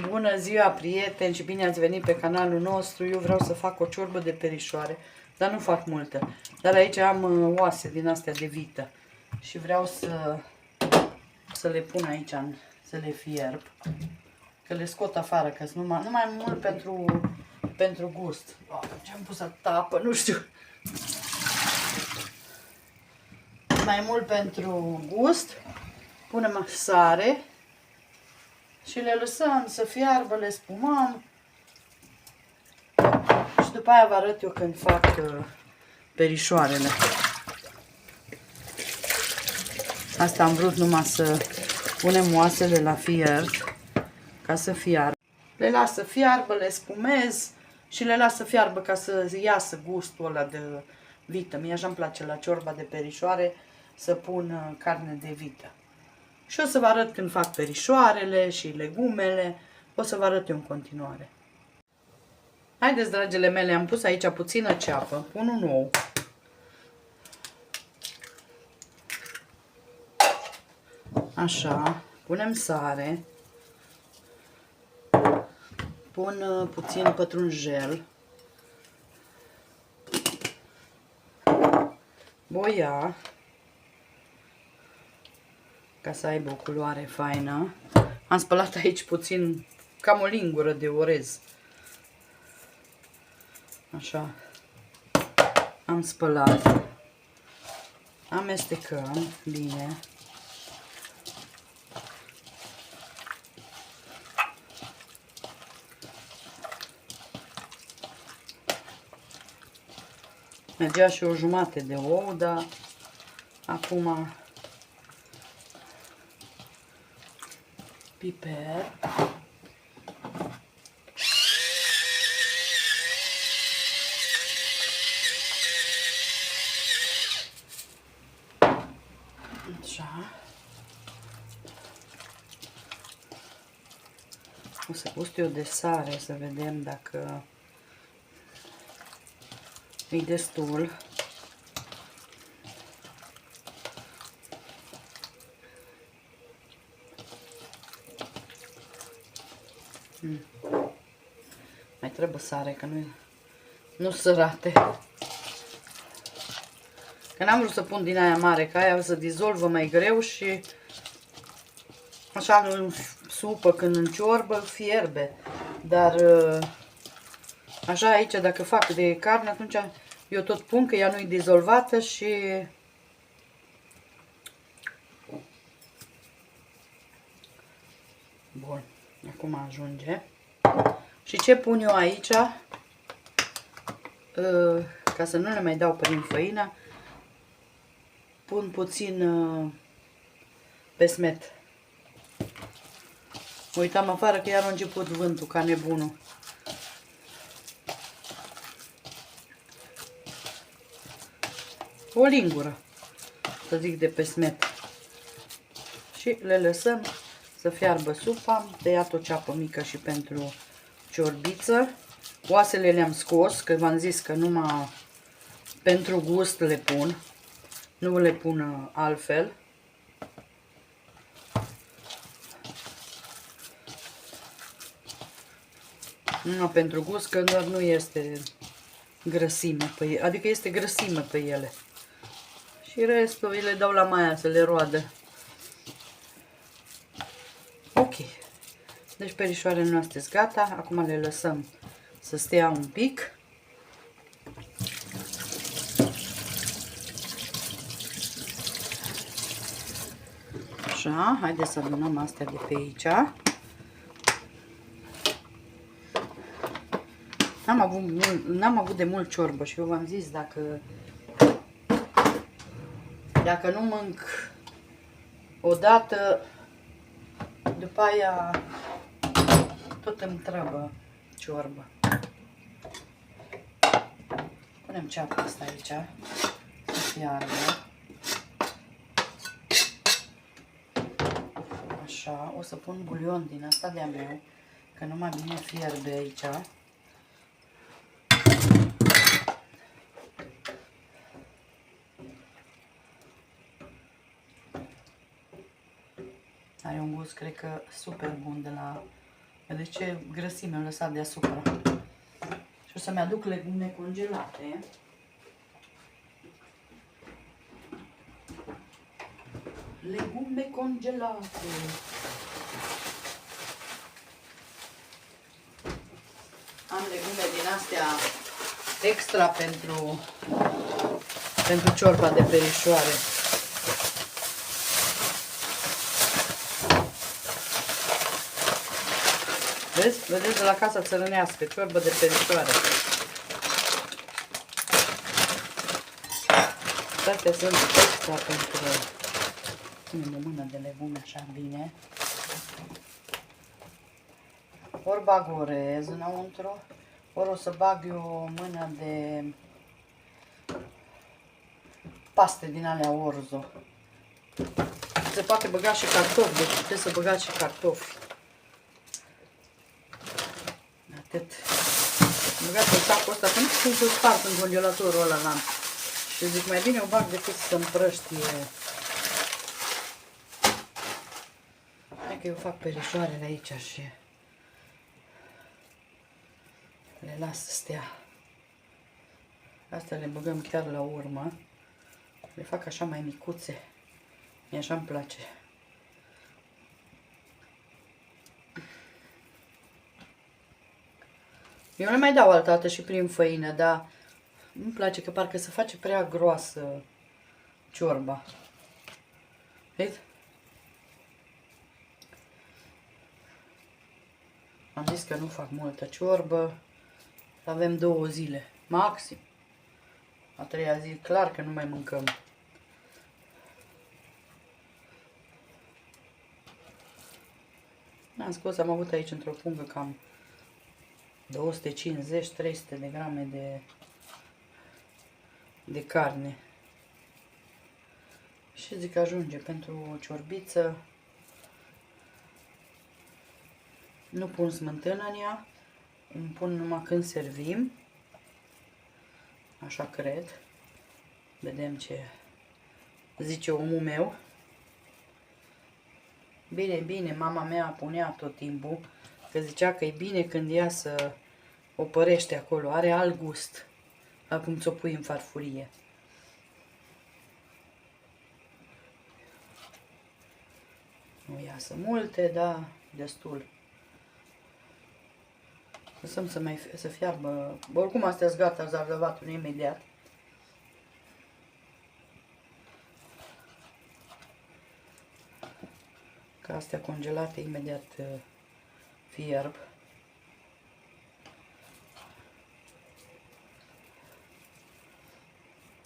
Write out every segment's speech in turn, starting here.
Bună ziua, prieteni, și bine ați venit pe canalul nostru. Eu vreau să fac o ciorbă de perișoare, dar nu fac multă. Dar aici am oase din astea de vită și vreau să le pun aici, să le fierb. Că le scot afară, că sunt numai mult pentru gust. Ce-am pus atâta apă, nu știu. Mai mult pentru gust. Punem sare și le lăsăm să fiarbă, le spumăm. Și după aia vă arăt eu când fac perișoarele. Asta am vrut numai să punem oasele la fiert, ca să fiarbă. Le las să fiarbă, le spumez și le las să fiarbă ca să iasă gustul ăla de vită. Mie așa îmi place la ciorba de perișoare să pun carne de vită. Și o să vă arăt când fac perișoarele și legumele, o să vă arăt eu în continuare. Haideți, dragile mele, am pus aici puțină ceapă, pun un ou. Așa, punem sare, pun puțin pătrunjel, boia, ca să aibă o culoare faină. Am spălat aici puțin, cam o lingură de orez. Așa, am spălat, amestecăm bine. Mergea și o jumătate de ou, dar acum piper. Așa. O să gust eu de sare, să vedem dacă e destul. Mai trebuie sare, că nu sărate. Că n-am vrut să pun din aia mare, că aia se dizolvă mai greu și așa în supă, când în ciorbă, fierbe. Dar așa aici, dacă fac de carne, atunci eu tot pun, că ea nu-i dizolvată și bun, acum ajunge. Și ce pun eu aici, ca să nu le mai dau prin făină, pun puțin pesmet. Mă uitam afară că iar a început vântul ca nebunul. O lingură, să zic, de pesmet. Și le lăsăm să fiarbă supa. Tăiat o ceapă mică și pentru ciorbiță. Oasele le-am scos, că v-am zis că numai pentru gust le pun. Nu le pun altfel. Numai pentru gust, că doar nu este grăsime pe ele. Adică este grăsime pe ele. Și restul îi le dau la maia să le roadă. Ok. Deci perișoarele noastre sunt gata. Acum le lăsăm să stea un pic. Așa, haideți să adunăm astea de pe aici. N-am avut de mult ciorbă și eu v-am zis, dacă nu mânc odată, după aia tot îmi trebuie ciorbă. Punem ceapă asta aici, să fiarbă. Așa, o să pun bulion din asta de-a meu, că numai bine fierbe aici. Are un gust, cred că, super bun de la Vedeți ce grăsime am lăsat deasupra. Și o să-mi aduc legume congelate. Legume congelate. Am legume din astea extra pentru ciorba de perișoare. Vezi? Vedeți de la Casa Țărănească, ciorbă de perișoare. Astea sunt extra pentru... Punem o mână de legume așa bine. Ori bag orez înăuntru, ori o să bag eu o mână de paste din alea orzo. Se poate băga și cartofi, deci puteți să băgați și cartofi. Atât. Băgați în sacul ăsta, că nu știu să spart în congelatorul ăla n-am. Și zic, mai bine o bag decât să împrăștie. Hai că eu fac perișoarele aici și le las să stea. Astea le băgăm chiar la urmă. Le fac așa mai micuțe. Mie așa îmi place. Eu le mai dau altă dată și prin făină, dar nu-mi place că parcă se face prea groasă ciorba. Vezi? Am zis că nu fac multă ciorbă. Avem 2 zile, maxim. A 3-a zi, clar că nu mai mâncăm. Am scos, am avut aici într-o pungă cam 250-300 de grame de carne. Și zic ajunge pentru o ciorbiță. Nu pun smântână în ea, îmi pun numai când servim. Așa cred. Vedem ce zice omul meu. Bine, bine, mama mea punea tot timpul, că zicea că e bine când ea să o părește acolo, are alt gust, acum ți-o pui în farfurie. Nu iasă multe, dar destul. Lăsăm să fiarbă. Oricum astea-s gata, zardăvatul imediat. Că astea congelate imediat fierb.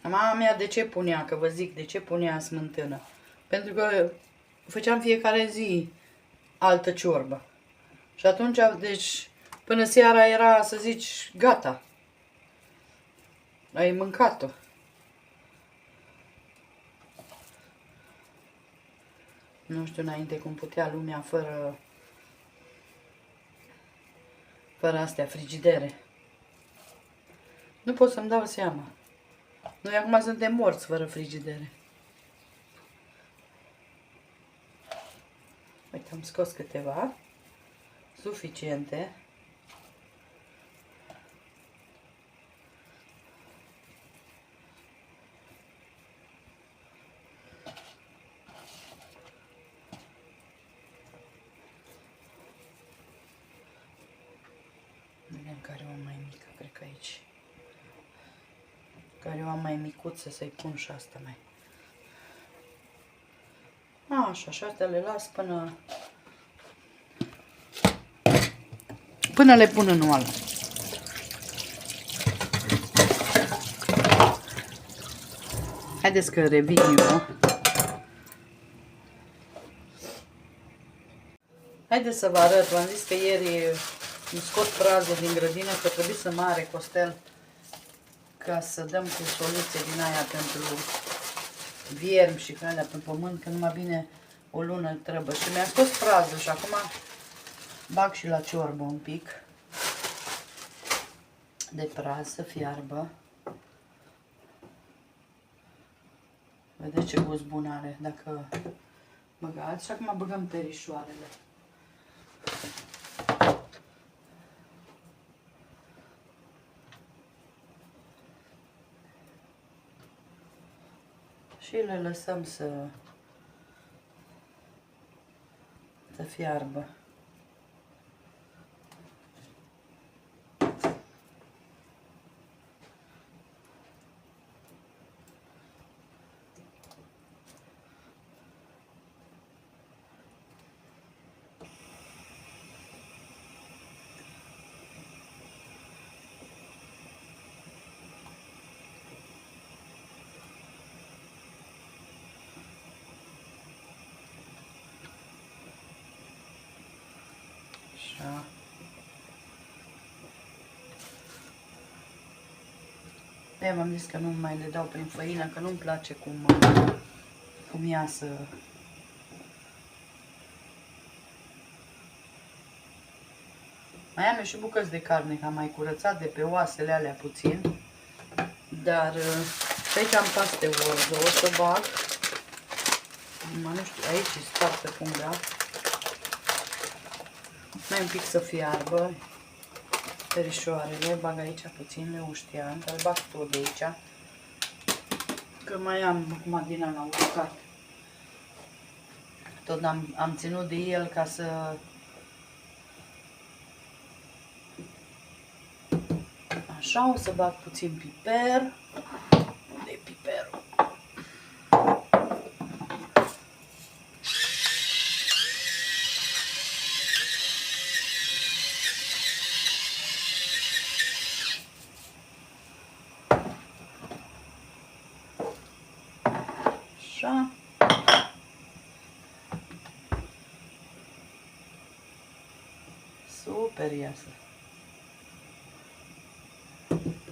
Mama mea de ce punea, că vă zic, de ce punea smântână? Pentru că făceam fiecare zi altă ciorbă. Și atunci, deci, până seara era, să zici, gata. Ai mâncat-o. Nu știu înainte cum putea lumea fără astea, frigidere. Nu pot să-mi dau seama. Noi acum suntem morți fără frigidere. Uite, am scos câteva. Suficiente. Vedem care o am mai mică, cred că aici. Care o am mai micuță, să-i pun și asta mai. Așa, și astea le las până le pun în oală. Haideți că revin eu. Haideți să vă arăt. V-am zis că ieri îmi scot prazul din grădină, că trebuie să mare costel ca să dăm cu soluție din aia pentru viermi și alea pe pământ, că numai bine o lună trebuie. Și mi-a scos prazul și acum bag și la ciorbă un pic de praz să fiarbă. Vedeți ce gust bun are dacă băgați. Și acum băgăm perișoarele. Și le lăsăm să fiarbă. Așa. De-aia v-am zis că nu mai le dau prin făină, că nu-mi place cum iasă. Mai am eu și bucăți de carne, că am mai curățat de pe oasele alea puțin. Dar pe aici am paste orzo, o să bag. Nu știu, aici e spartă cumva. Mai un pic să fiarbă perișoarele, bag aici puțin leuștean, îl bag tot de aici, că mai am acum din ala uscat. Tot am ținut de el ca să... Așa, o să bag puțin piper. Unde e piperul? Așa. Super iasă.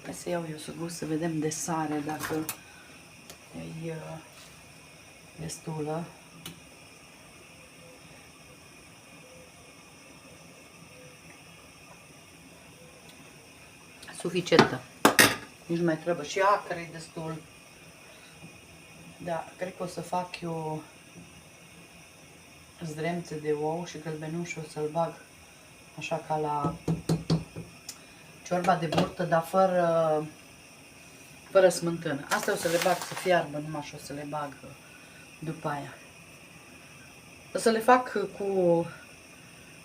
Hai să iau eu să gust, să vedem de sare dacă e destulă. Suficientă. Nici nu mai trebuie. Și acră e destul. Da, cred că o să fac eu zdremțe de ou și gălbenuș o să-l bag așa ca la ciorba de burtă, dar fără smântână. Asta o să le bag să fiarbă numai și o să le bag după aia. O să le fac cu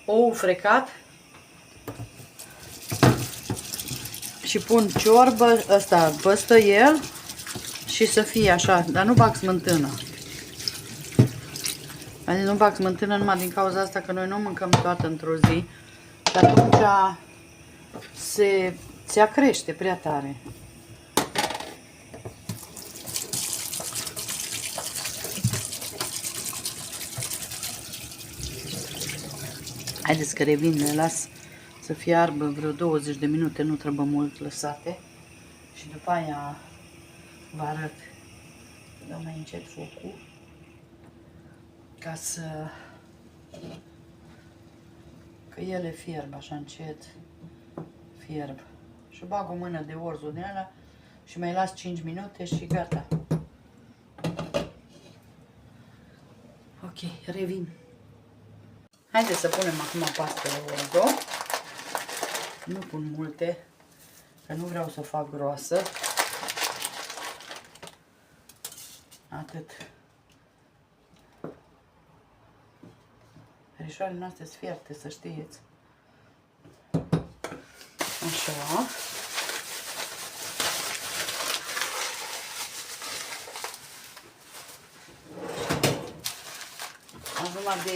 ou frecat și pun ciorbă, ăsta păstă el și să fie așa, dar nu bag smântână. Adică nu bag smântână numai din cauza asta că noi nu mâncăm toată într-o zi și atunci se acrește prea tare. Haideți că revin, le las să fiarbă vreo 20 de minute, nu trebuie mult lăsate. Și după aia vă arăt. Dau mai încet focul ca să... că ele fierb așa încet. Fierb. Și bag o mână de orzo din ala și mai las 5 minute și gata. Ok, revin. Haideți să punem acum pastele orzo. Nu pun multe, că nu vreau să o fac groasă. Atât. Perișoarele noastre sunt fierte, să știți. Așa. Acum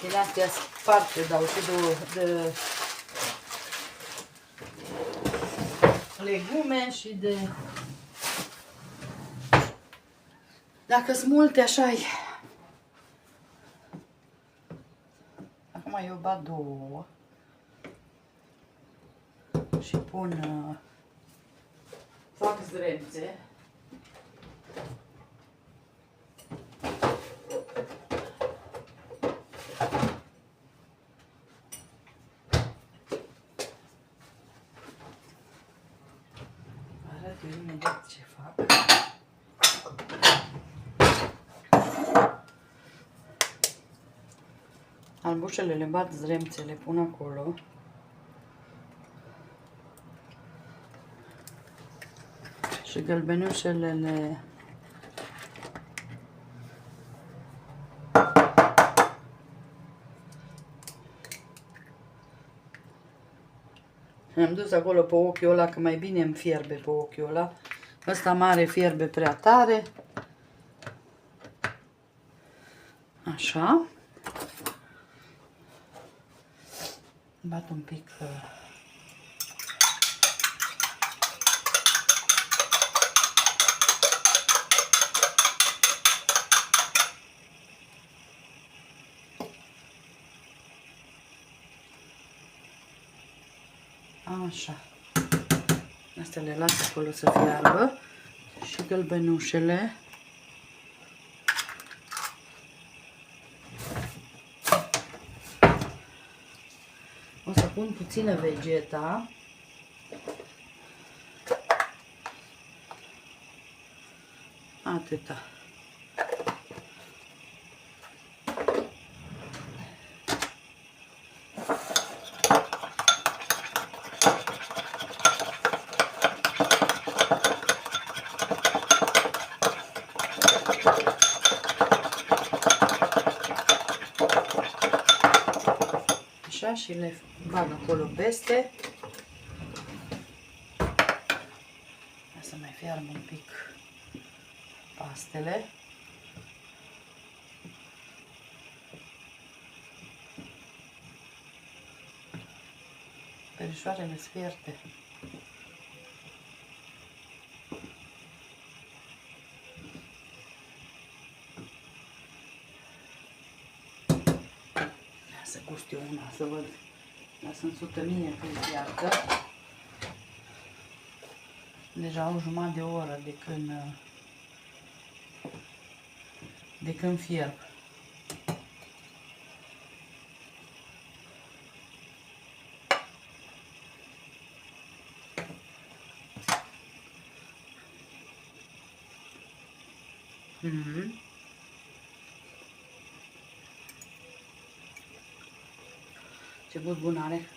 din astea sparte dau și de legume și de... Dacă sunt multe, așa-i. Acum eu bat două și pun... fac zdremțe. Arăt eu imediat ce fac. Albușele le bat zdremțe, le pun acolo. Și gălbenușele Am dus acolo pe ochiul ăla, că mai bine îmi fierbe pe ochiul ăla. Ăsta mare fierbe prea tare. Așa. Bat un pic... Așa. Astea le las acolo să fiarbă. Și gălbenușele. O să pun puțină vegeta. Atâta. Așa, și le bag acolo peste. Să mai fiarbă un pic pastele. Perișoarele sfierte. Să gust eu una, să văd. Dar sunt sutămine când fiartă. Deja au jumătate de oră de când fierb. Ce gust bun are.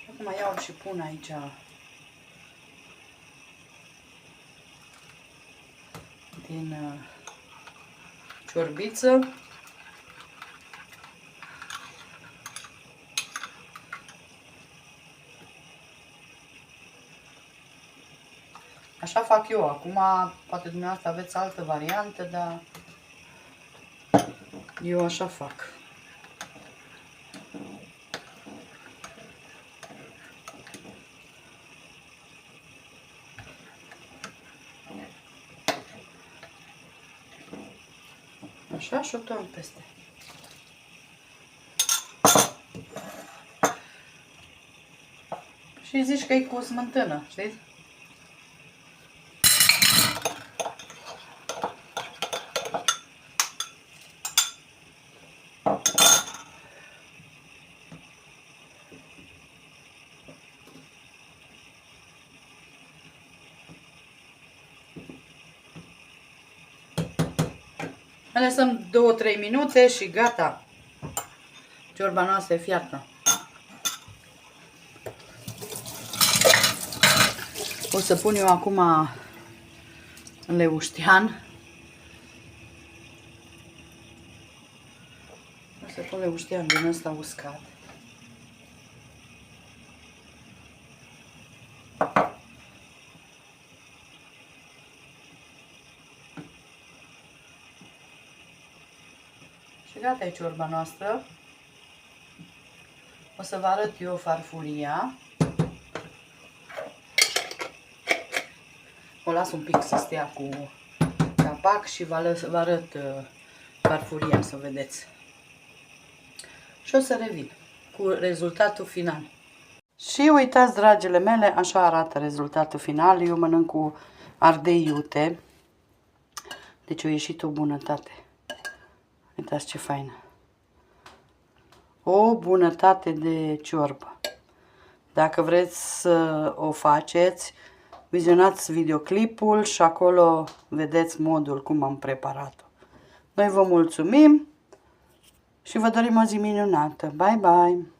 Acum iau și pun aici din ciorbiță. Așa fac eu. Acum, poate dumneavoastră aveți altă variantă, dar eu așa fac. Așa și o torn peste. Și zici că e cu smântână, știți? Mai lăsăm 2-3 minute și gata. Ciorba noastră e fiartă. O să pun eu acum leuștean. O să pun leuștean din ăsta uscat. Și gata e ciorba noastră. O să vă arăt eu farfuria. O las un pic să stea cu capac și vă arăt farfuria, să vedeți. Și o să revin cu rezultatul final. Și uitați, dragile mele, așa arată rezultatul final. Eu mănânc cu ardei iute. Deci a ieșit o bunătate. Uitați ce faină. O bunătate de ciorbă. Dacă vreți să o faceți, vizionați videoclipul și acolo vedeți modul cum am preparat-o. Noi vă mulțumim și vă dorim o zi minunată. Bye, bye!